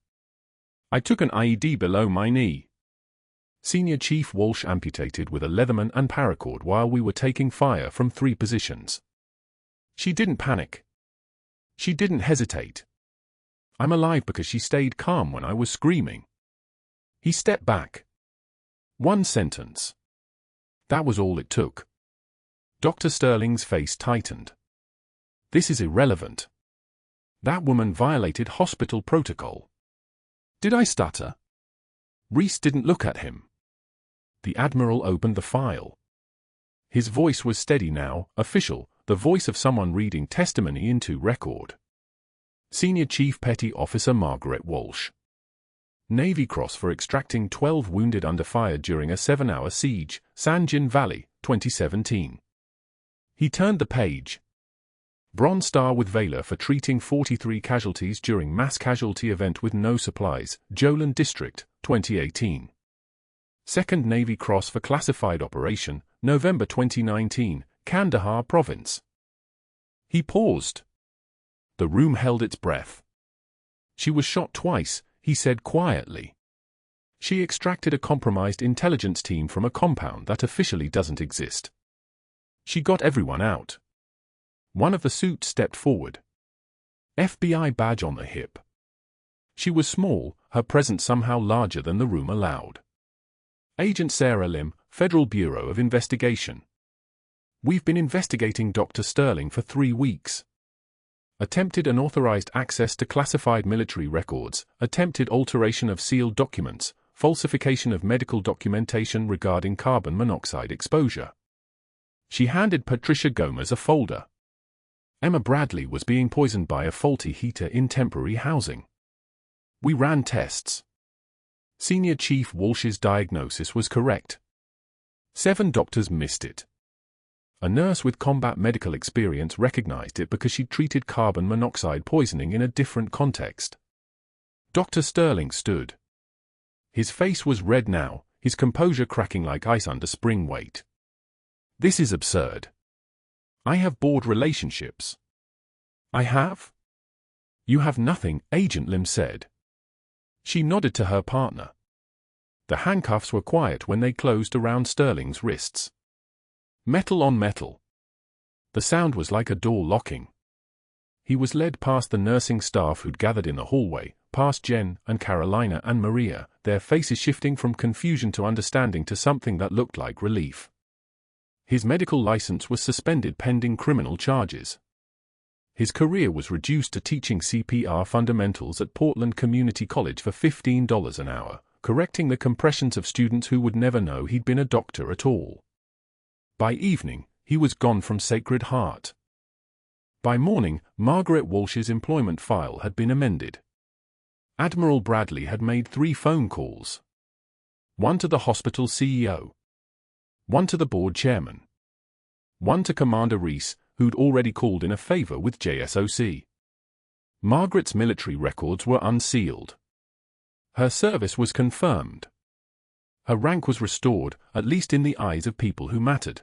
I took an IED below my knee. Senior Chief Walsh amputated with a Leatherman and paracord while we were taking fire from 3 positions. She didn't panic. She didn't hesitate. I'm alive because she stayed calm when I was screaming. He stepped back. 1 sentence. That was all it took. Dr. Sterling's face tightened. This is irrelevant. That woman violated hospital protocol. Did I stutter? Reese didn't look at him. The Admiral opened the file. His voice was steady now, official, the voice of someone reading testimony into record. Senior Chief Petty Officer Margaret Walsh. Navy Cross for extracting 12 wounded under fire during a 7-hour siege, San Jin Valley, 2017. He turned the page. Bronze Star with Valor for treating 43 casualties during mass casualty event with no supplies, Jolin District, 2018. Second Navy Cross for classified operation, November 2019, Kandahar Province. He paused. The room held its breath. She was shot twice, he said quietly. She extracted a compromised intelligence team from a compound that officially doesn't exist. She got everyone out. One of the suits stepped forward. FBI badge on the hip. She was small, her presence somehow larger than the room allowed. Agent Sarah Lim, Federal Bureau of Investigation. We've been investigating Dr. Sterling for 3 weeks. Attempted unauthorized access to classified military records, attempted alteration of sealed documents, falsification of medical documentation regarding carbon monoxide exposure. She handed Patricia Gomez a folder. Emma Bradley was being poisoned by a faulty heater in temporary housing. We ran tests. Senior Chief Walsh's diagnosis was correct. 7 doctors missed it. A nurse with combat medical experience recognized it because she treated carbon monoxide poisoning in a different context. Dr. Sterling stood. His face was red now, his composure cracking like ice under spring weight. This is absurd. I have bored relationships. I have? You have nothing, Agent Lim said. She nodded to her partner. The handcuffs were quiet when they closed around Sterling's wrists. Metal on metal. The sound was like a door locking. He was led past the nursing staff who'd gathered in the hallway, past Jen and Carolina and Maria, their faces shifting from confusion to understanding to something that looked like relief. His medical license was suspended pending criminal charges. His career was reduced to teaching CPR fundamentals at Portland Community College for $15 an hour, correcting the compressions of students who would never know he'd been a doctor at all. By evening, he was gone from Sacred Heart. By morning, Margaret Walsh's employment file had been amended. Admiral Bradley had made 3 phone calls. 1 to the hospital CEO. 1 to the board chairman. 1 to Commander Reese, who'd already called in a favor with JSOC. Margaret's military records were unsealed. Her service was confirmed. Her rank was restored, at least in the eyes of people who mattered.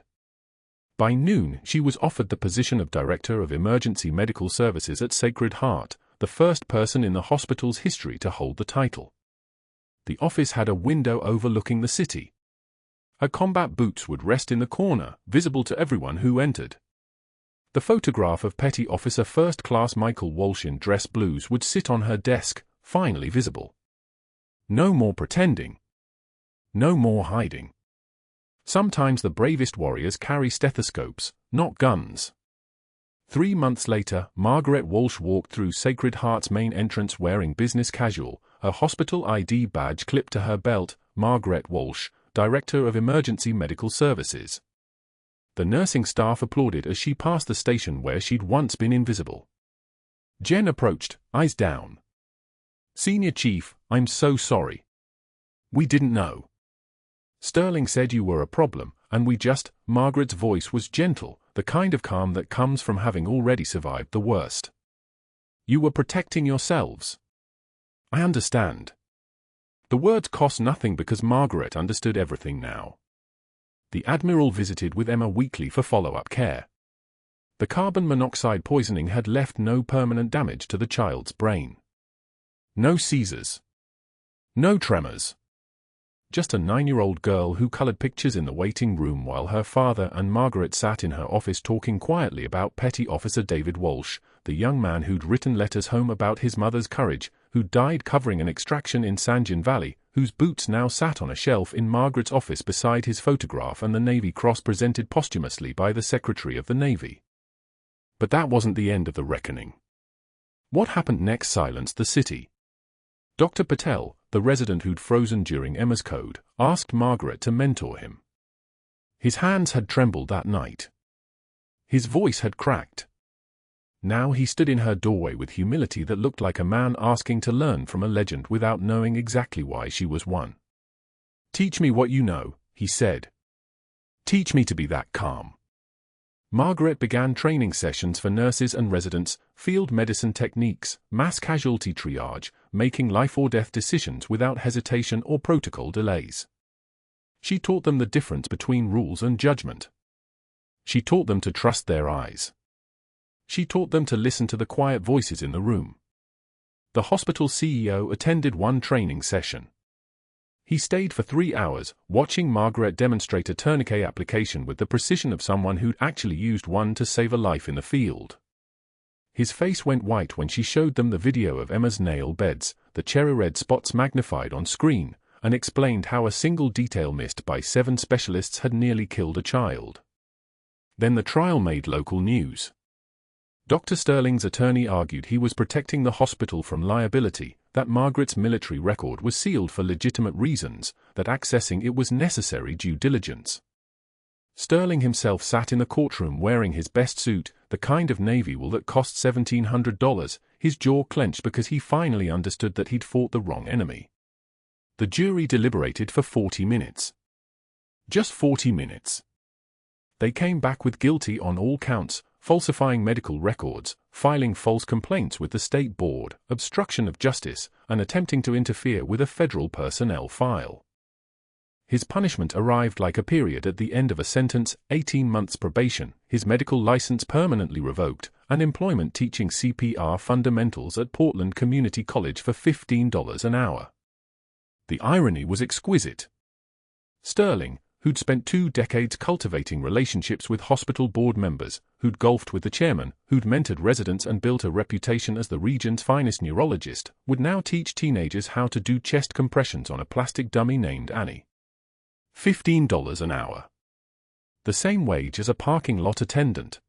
By noon, she was offered the position of Director of Emergency Medical Services at Sacred Heart, the first person in the hospital's history to hold the title. The office had a window overlooking the city. Her combat boots would rest in the corner, visible to everyone who entered. The photograph of Petty Officer First Class Michael Walsh in dress blues would sit on her desk, finally visible. No more pretending. No more hiding. Sometimes the bravest warriors carry stethoscopes, not guns. 3 months later, Margaret Walsh walked through Sacred Heart's main entrance wearing business casual, her hospital ID badge clipped to her belt, Margaret Walsh, Director of Emergency Medical Services. The nursing staff applauded as she passed the station where she'd once been invisible. Jen approached, eyes down. Senior Chief, I'm so sorry. We didn't know. Sterling said you were a problem, and we just— Margaret's voice was gentle, the kind of calm that comes from having already survived the worst. You were protecting yourselves. I understand. The words cost nothing because Margaret understood everything now. The Admiral visited with Emma weekly for follow-up care. The carbon monoxide poisoning had left no permanent damage to the child's brain. No seizures. No tremors. Just a 9-year-old girl who colored pictures in the waiting room while her father and Margaret sat in her office talking quietly about Petty Officer David Walsh, the young man who'd written letters home about his mother's courage, who died covering an extraction in Sanjin Valley, whose boots now sat on a shelf in Margaret's office beside his photograph and the Navy Cross presented posthumously by the Secretary of the Navy. But that wasn't the end of the reckoning. What happened next silenced the city. Dr. Patel, the resident who'd frozen during Emma's code, asked Margaret to mentor him. His hands had trembled that night. His voice had cracked. Now he stood in her doorway with humility that looked like a man asking to learn from a legend without knowing exactly why she was one. Teach me what you know, he said. Teach me to be that calm. Margaret began training sessions for nurses and residents, field medicine techniques, mass casualty triage, making life-or-death decisions without hesitation or protocol delays. She taught them the difference between rules and judgment. She taught them to trust their eyes. She taught them to listen to the quiet voices in the room. The hospital CEO attended one training session. He stayed for 3 hours, watching Margaret demonstrate a tourniquet application with the precision of someone who'd actually used one to save a life in the field. His face went white when she showed them the video of Emma's nail beds, the cherry red spots magnified on screen, and explained how a single detail missed by 7 specialists had nearly killed a child. Then the trial made local news. Dr. Sterling's attorney argued he was protecting the hospital from liability, that Margaret's military record was sealed for legitimate reasons, that accessing it was necessary due diligence. Sterling himself sat in the courtroom wearing his best suit, the kind of navy wool that cost $1,700, his jaw clenched because he finally understood that he'd fought the wrong enemy. The jury deliberated for 40 minutes. Just 40 minutes. They came back with guilty on all counts: falsifying medical records, filing false complaints with the state board, obstruction of justice, and attempting to interfere with a federal personnel file. His punishment arrived like a period at the end of a sentence: 18 months probation, his medical license permanently revoked, and employment teaching CPR fundamentals at Portland Community College for $15 an hour. The irony was exquisite. Sterling, who'd spent 2 decades cultivating relationships with hospital board members, who'd golfed with the chairman, who'd mentored residents and built a reputation as the region's finest neurologist, would now teach teenagers how to do chest compressions on a plastic dummy named Annie. $15 an hour. The same wage as a parking lot attendant.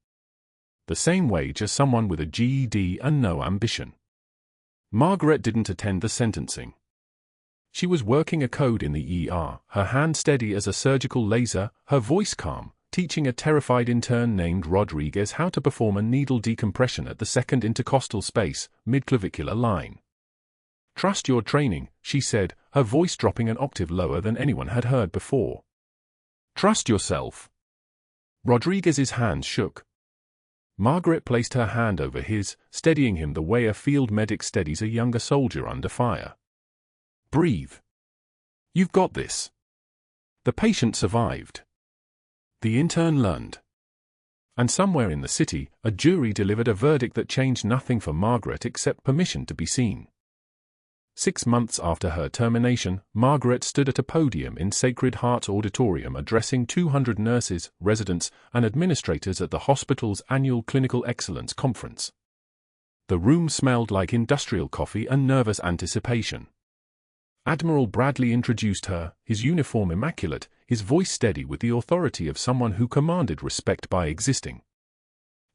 The same wage as someone with a GED and no ambition. Margaret didn't attend the sentencing. She was working a code in the ER, her hand steady as a surgical laser, her voice calm, teaching a terrified intern named Rodriguez how to perform a needle decompression at the second intercostal space, mid-clavicular line. "Trust your training," she said, her voice dropping an octave lower than anyone had heard before. "Trust yourself." Rodriguez's hands shook. Margaret placed her hand over his, steadying him the way a field medic steadies a younger soldier under fire. "Breathe. You've got this." The patient survived. The intern learned. And somewhere in the city, a jury delivered a verdict that changed nothing for Margaret except permission to be seen. 6 months after her termination, Margaret stood at a podium in Sacred Heart's auditorium addressing 200 nurses, residents, and administrators at the hospital's annual Clinical Excellence Conference. The room smelled like industrial coffee and nervous anticipation. Admiral Bradley introduced her, his uniform immaculate, his voice steady with the authority of someone who commanded respect by existing.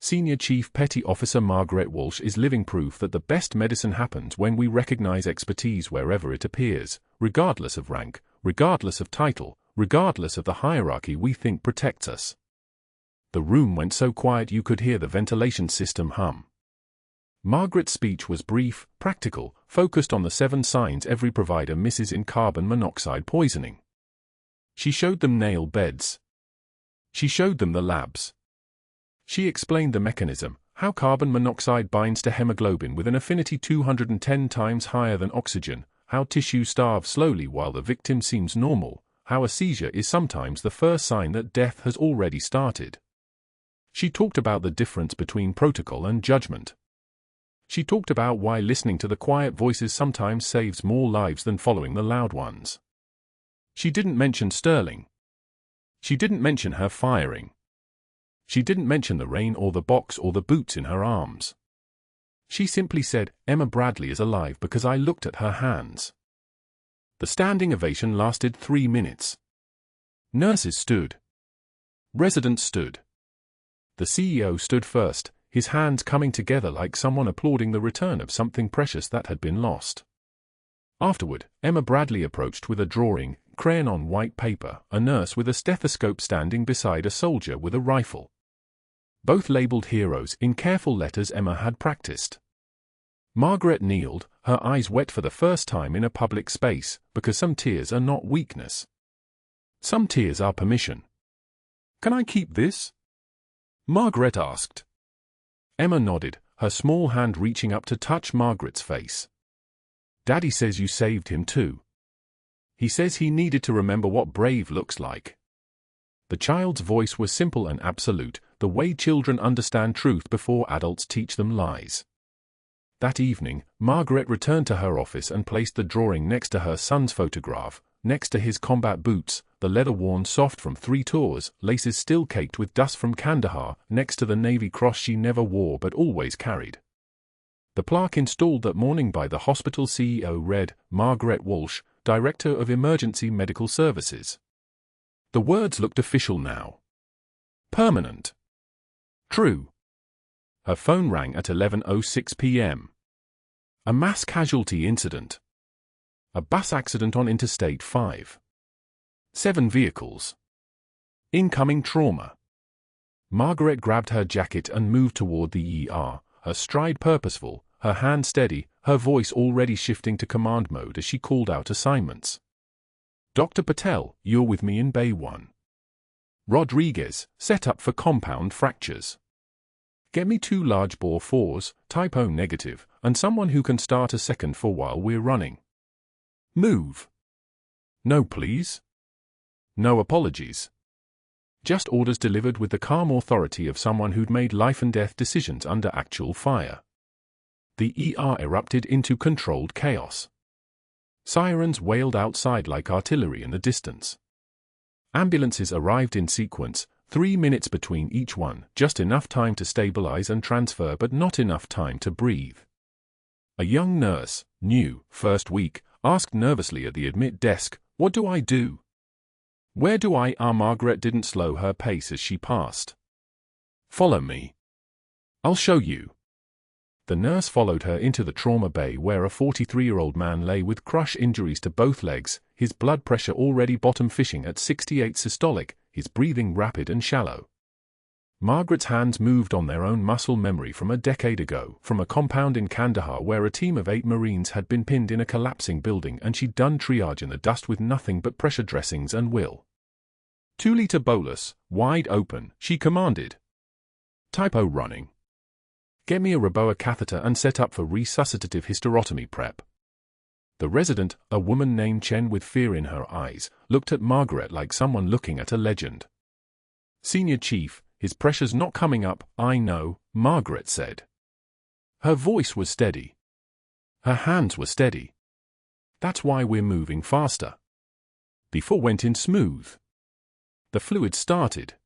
Senior Chief Petty Officer Margaret Walsh is living proof that the best medicine happens when we recognize expertise wherever it appears, regardless of rank, regardless of title, regardless of the hierarchy we think protects us. The room went so quiet you could hear the ventilation system hum. Margaret's speech was brief, practical, focused on the 7 signs every provider misses in carbon monoxide poisoning. She showed them nail beds. She showed them the labs. She explained the mechanism, how carbon monoxide binds to hemoglobin with an affinity 210 times higher than oxygen, how tissue starves slowly while the victim seems normal, how a seizure is sometimes the first sign that death has already started. She talked about the difference between protocol and judgment. She talked about why listening to the quiet voices sometimes saves more lives than following the loud ones. She didn't mention Sterling. She didn't mention her firing. She didn't mention the rain or the box or the boots in her arms. She simply said, "Emma Bradley is alive because I looked at her hands." The standing ovation lasted 3 minutes. Nurses stood. Residents stood. The CEO stood first, his hands coming together like someone applauding the return of something precious that had been lost. Afterward, Emma Bradley approached with a drawing, crayon on white paper, a nurse with a stethoscope standing beside a soldier with a rifle. Both labeled heroes in careful letters Emma had practiced. Margaret kneeled, her eyes wet for the first time in a public space, because some tears are not weakness. Some tears are permission. "Can I keep this?" Margaret asked. Emma nodded, her small hand reaching up to touch Margaret's face. "Daddy says you saved him too. He says he needed to remember what brave looks like." The child's voice was simple and absolute, the way children understand truth before adults teach them lies. That evening, Margaret returned to her office and placed the drawing next to her son's photograph, next to his combat boots, the leather worn soft from 3 tours, laces still caked with dust from Kandahar, next to the Navy cross she never wore but always carried. The plaque installed that morning by the hospital CEO read, "Margaret Walsh, Director of Emergency Medical Services." The words looked official now. Permanent. True. Her phone rang at 11:06 p.m. A mass casualty incident. A bus accident on Interstate 5. 7 vehicles. Incoming trauma. Margaret grabbed her jacket and moved toward the ER, her stride purposeful, her hand steady, her voice already shifting to command mode as she called out assignments. "Dr. Patel, you're with me in Bay 1. Rodriguez, set up for compound fractures. Get me 2 large bore 4s, type O negative, and someone who can start a second for while we're running. Move." "No, please." No apologies. Just orders delivered with the calm authority of someone who'd made life-and-death decisions under actual fire. The ER erupted into controlled chaos. Sirens wailed outside like artillery in the distance. Ambulances arrived in sequence, 3 minutes between each one, just enough time to stabilize and transfer but not enough time to breathe. A young nurse, new, first week, asked nervously at the admit desk, "What do I do? Where do I?" Margaret didn't slow her pace as she passed. "Follow me. I'll show you." The nurse followed her into the trauma bay where a 43-year-old man lay with crush injuries to both legs, his blood pressure already bottom fishing at 68 systolic, his breathing rapid and shallow. Margaret's hands moved on their own muscle memory from a decade ago, from a compound in Kandahar where a team of 8 Marines had been pinned in a collapsing building and she'd done triage in the dust with nothing but pressure dressings and will. 2-liter bolus, wide open, she commanded. Type O running. Get me a Reboa catheter and set up for resuscitative hysterotomy prep. The resident, a woman named Chen with fear in her eyes, looked at Margaret like someone looking at a legend. "Senior Chief, his pressure's not coming up." "I know," Margaret said. Her voice was steady. Her hands were steady. "That's why we're moving faster." Before went in smooth. The fluid started.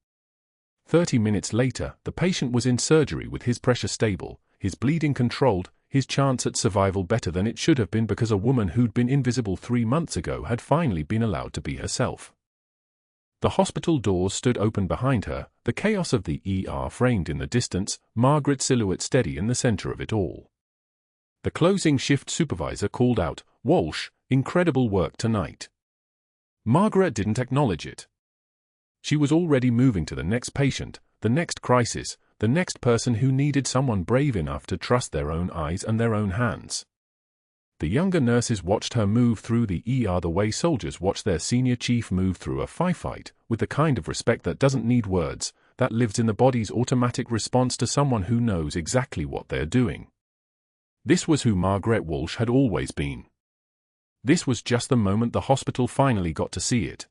30 minutes later, the patient was in surgery with his pressure stable, his bleeding controlled, his chance at survival better than it should have been because a woman who'd been invisible 3 months ago had finally been allowed to be herself. The hospital doors stood open behind her, the chaos of the ER framed in the distance, Margaret's silhouette steady in the center of it all. The closing shift supervisor called out, "Walsh, incredible work tonight." Margaret didn't acknowledge it. She was already moving to the next patient, the next crisis, the next person who needed someone brave enough to trust their own eyes and their own hands. The younger nurses watched her move through the ER the way soldiers watch their senior chief move through a firefight, with the kind of respect that doesn't need words, that lives in the body's automatic response to someone who knows exactly what they're doing. This was who Margaret Walsh had always been. This was just the moment the hospital finally got to see it.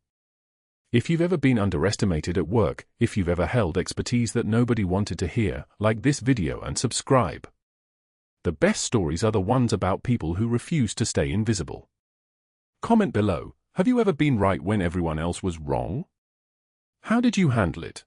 If you've ever been underestimated at work, if you've ever held expertise that nobody wanted to hear, like this video and subscribe. The best stories are the ones about people who refuse to stay invisible. Comment below, have you ever been right when everyone else was wrong? How did you handle it?